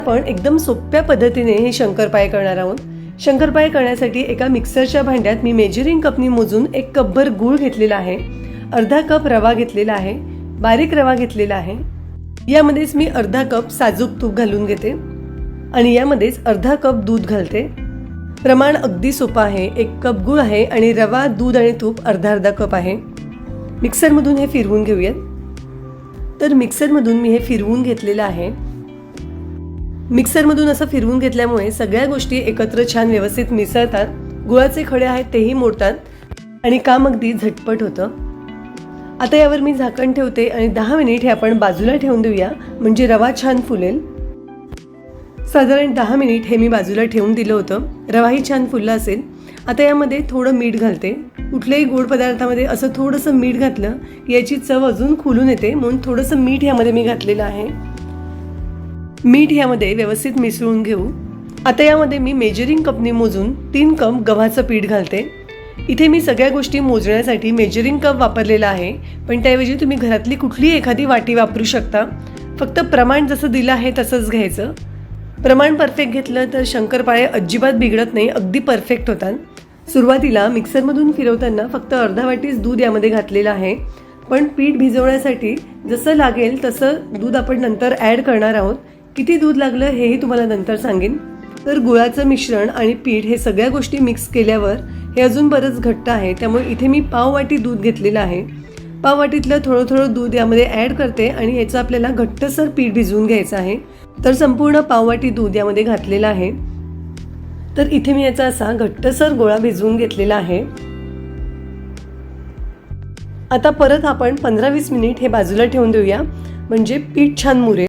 आपण एकदम सोप्या पद्धतीने हे शंकरपाळे करणार आहोत। शंकरपाळे करण्यासाठी एका मिक्सरच्या भांड्यात मी मेजरिंग कपनी मोजून 1 कपभर गूळ घेतलेला आहे, अर्धा कप रवा घेतलेला आहे, बारीक रवा घेतलेला आहे। यामध्येच मी अर्धा कप साजूक तूप घालून घेते आणि यामध्येच अर्धा कप दूध घालते। प्रमाण अगदी सोपं आहे। 1 कप गूळ आहे आणि रवा, दूध आणि तूप अर्धा कप आहे। मिक्सरमधून हे फिरवून घेऊयात। तर मिक्सरमधून मी हे फिरवून घेतलेलं आहे। मिक्सरमधून असं फिरवून घेतल्यामुळे सगळ्या गोष्टी एकत्र छान व्यवस्थित मिसळतात, गुळाचे खडे आहेत तेही मोडतात आणि काम अगदी झटपट होतं। आता यावर मी झाकण ठेवते आणि 10 मिनिट हे आपण बाजूला ठेवून देऊया, म्हणजे रवा छान फुलेल। साधारण 10 मिनिट हे मी बाजूला ठेवून दिलं होतं, रवाही छान फुलला असेल। आता यामध्ये थोडं मीठ घालते। कुठल्याही गोड पदार्थामध्ये असं थोडंसं मीठ घातलं की याची चव अजून खुलून येते, म्हणून थोडंसं मीठ यामध्ये मी घातलेलं आहे। मीठ यामध्ये व्यवस्थित मिसळून घेऊ। आता यामध्ये मी मेजरिंग कपनी मोजून 3 कप गव्हाचं पीठ घालते। इथे मी सगळ्या गोष्टी मोजण्यासाठी मेजरिंग कप वापरलेला आहे, पण त्याऐवजी तुम्ही घरातली कुठलीही एखादी वाटी वापरू शकता। फक्त प्रमाण जसं दिलं आहे तसंच घ्यायचं। प्रमाण परफेक्ट घेतलं तर शंकरपाळे अजिबात बिघडत नाही, अगदी परफेक्ट होतात। सुरुवातीला मिक्सरमधून फिरवताना फक्त अर्धा वाटीच दूध यामध्ये घातलेलं आहे, पण पीठ भिजवण्यासाठी जसं लागेल तसं दूध आपण नंतर ॲड करणार आहोत। किती दूध लागलं हेही तुम्हाला नंतर सांगेन। तर गुळाचं मिश्रण आणि पीठ हे सगळ्या गोष्टी मिक्स केल्यावर हे अजून बरंच घट्ट आहे, त्यामुळे इथे मी पाव वाटी दूध घेतलेलं आहे। पाव वाटीतलं थोडं थोडं दूध यामध्ये ॲड करते आणि याचं आपल्याला घट्टसर पीठ भिजवून घ्यायचं आहे। तर संपूर्ण पाव वाटी दूध यामध्ये घातलेलं आहे। तर इथे मी याचा असा घट्टसर गोळा भिजवून घेतलेला आहे। आता परत आपण 15-20 मिनिट हे बाजूला ठेवून देऊया, म्हणजे पीठ छान मुरेल।